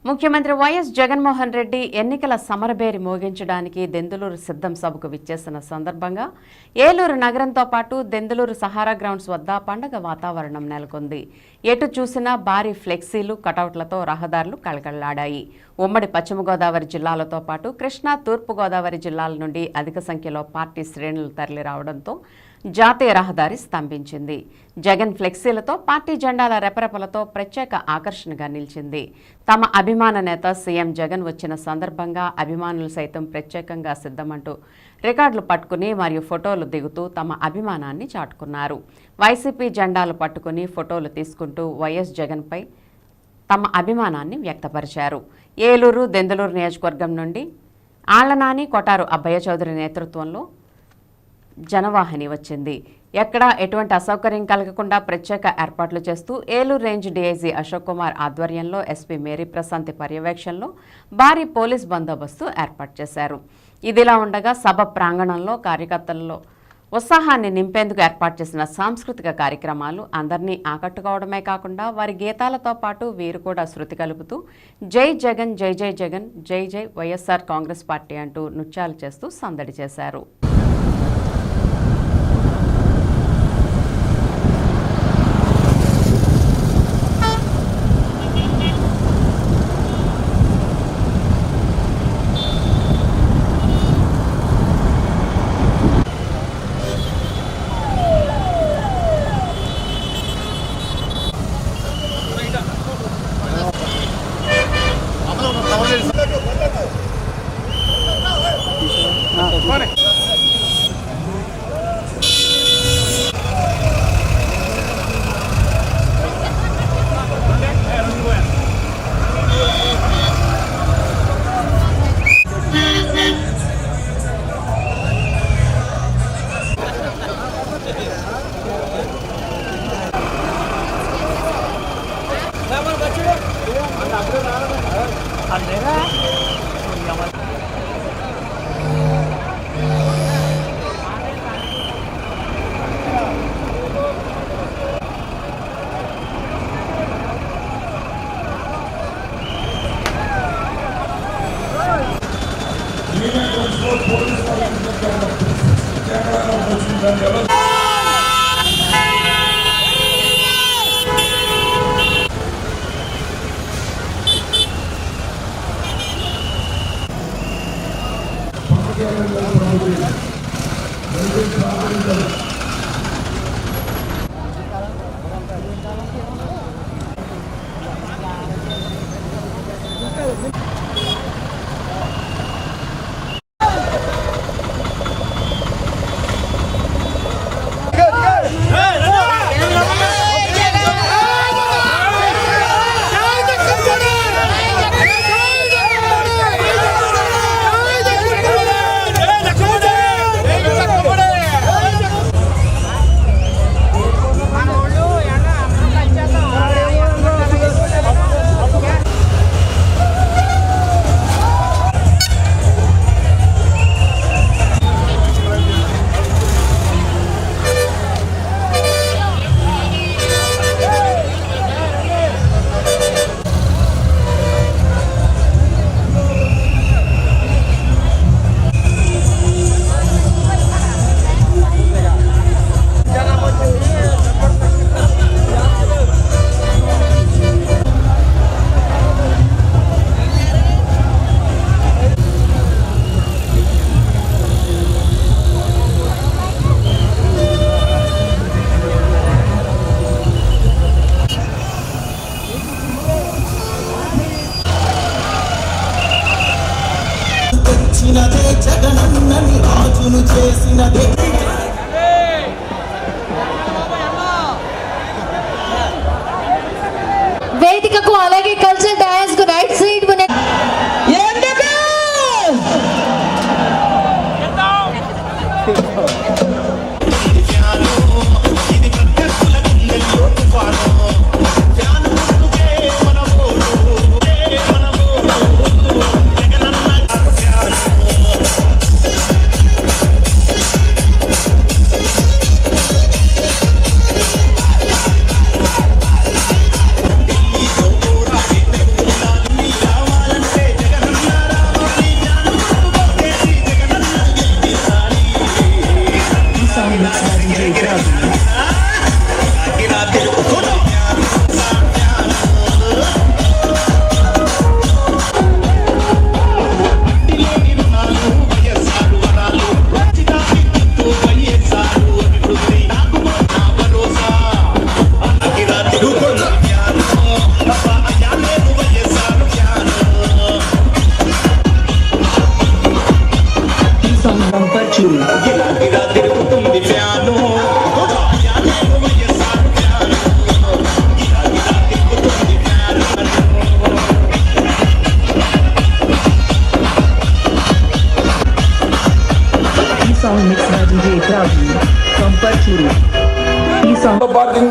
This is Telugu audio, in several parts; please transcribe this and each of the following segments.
ముఖ్యమంత్రి వైఎస్ జగన్మోహన్ రెడ్డి ఎన్నికల సమరబేరి మోగించడానికి దెందులూరు సిద్ధం సభకు విచ్చేసిన సందర్భంగా ఏలూరు నగరంతో పాటు దెందులూరు సహారా గ్రౌండ్స్ వద్ద పండగ వాతావరణం నెలకొంది. ఎటు చూసినా భారీ ఫ్లెక్సీలు, కటౌట్లతో రహదారులు కళకళలాడాయి. ఉమ్మడి పశ్చిమ గోదావరి జిల్లాలతో పాటు కృష్ణా, తూర్పు గోదావరి జిల్లాల నుండి అధిక సంఖ్యలో పార్టీ శ్రేణులు తరలిరావడంతో జాతీయ రహదారి స్తంభించింది. జగన్ ఫ్లెక్సీలతో, పార్టీ జెండాల రెపరెపలతో ప్రత్యేక ఆకర్షణగా నిలిచింది. తమ అభిమాన నేత సీఎం జగన్ వచ్చిన సందర్భంగా అభిమానులు సైతం ప్రత్యేకంగా సిద్ధమంటూ రికార్డులు పట్టుకుని మరియు ఫోటోలు దిగుతూ తమ అభిమానాన్ని చాటుకున్నారు. వైసీపీ జెండాలు పట్టుకుని ఫోటోలు తీసుకుంటూ వైఎస్ జగన్పై తమ అభిమానాన్ని వ్యక్తపరిచారు. ఏలూరు, దెందులూరు నియోజకవర్గం నుండి ఆళ్లనాని, కొటారు అబ్బయ్య చౌదరి నేతృత్వంలో జనవాహిని వచ్చింది. ఎక్కడా ఎటువంటి అసౌకర్యం కలగకుండా ప్రత్యేక ఏర్పాట్లు చేస్తూ ఏలూరు రేంజ్ డీఐజీ అశోక్ కుమార్ ఆధ్వర్యంలో ఎస్పీ మేరీ ప్రశాంతి పర్యవేక్షణలో భారీ పోలీస్ బందోబస్తు ఏర్పాటు చేశారు. ఇదిలా ఉండగా సభ ప్రాంగణంలో కార్యకర్తల్లో ఉత్సాహాన్ని నింపేందుకు ఏర్పాటు చేసిన సాంస్కృతిక కార్యక్రమాలు అందరినీ ఆకట్టుకోవడమే కాకుండా వారి గీతాలతో పాటు వీరు కూడా శృతి కలుపుతూ జై జగన్, జై జై జగన్, జై జై వైఎస్ఆర్ కాంగ్రెస్ పార్టీ అంటూ నృత్యాలు చేస్తూ సందడి చేశారు. జగనన్నని రాజును చేసినదే వేదికకు అలాగే కల్చర్ డయాస్ కు రైట్ సైడ్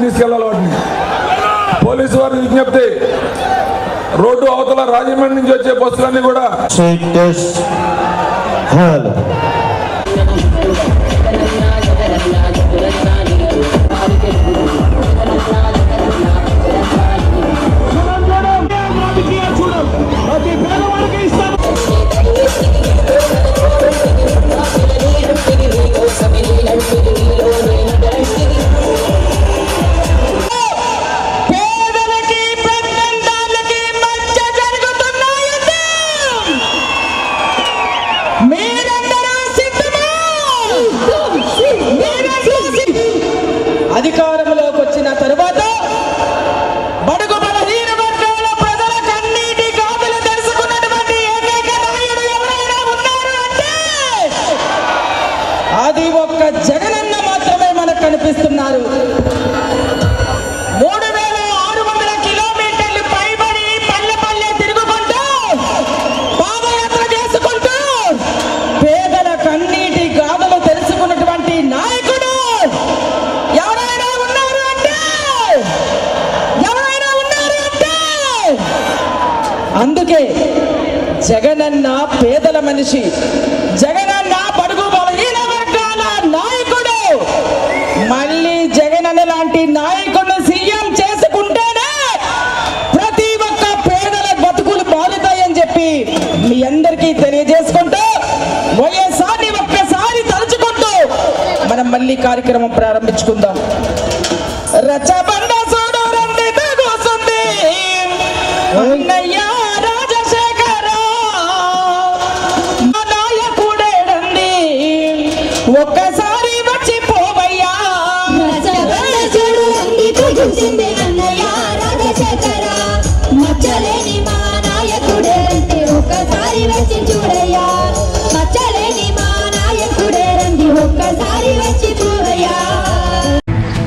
తీసుకెళ్లాలి వాటిని. పోలీసు వారి విజ్ఞప్తి, రోడ్డు అవతల రాజమండ్రి నుంచి వచ్చే బస్సులన్నీ కూడా అధికారంలోకి వచ్చిన తరువాత బడుగు బలహీన వర్గాల ప్రజల కన్నీటి గాథలు తెలుసుకున్నటువంటి ఏకైక నాయకుడు ఎవరైనా ఉన్నారు అంటే అది ఒక్క జగనన్న మాత్రమే మనకు కనిపిస్తున్నారు. 3600 కిలోమీటర్లు పైబడి పల్లె పల్లె తిరుగుకుంటూ పాదయాత్ర చేసుకుంటూ పేదల కన్నీటి గాథలు తెలుసుకున్నటువంటి నాయకుడు ఎవరైనా ఉన్నారు అంటే అందుకే జగనన్న పేదల మనిషి, జగనన్న బడుగు బలహీన వర్గాల నాయకుడు. మళ్ళీ జగనన్న లాంటి నాయకుడిని సీఎం చేసుకుంటేనే ప్రతి ఒక్క పేదల బతుకులు మారుతాయని చెప్పి మీ అందరికీ తెలియజేసుకుంటూ వైఎస్ఆర్ని ఒక్కసారి తలుచుకుంటూ మనం మళ్ళీ కార్యక్రమం ప్రారంభించుకుందాం.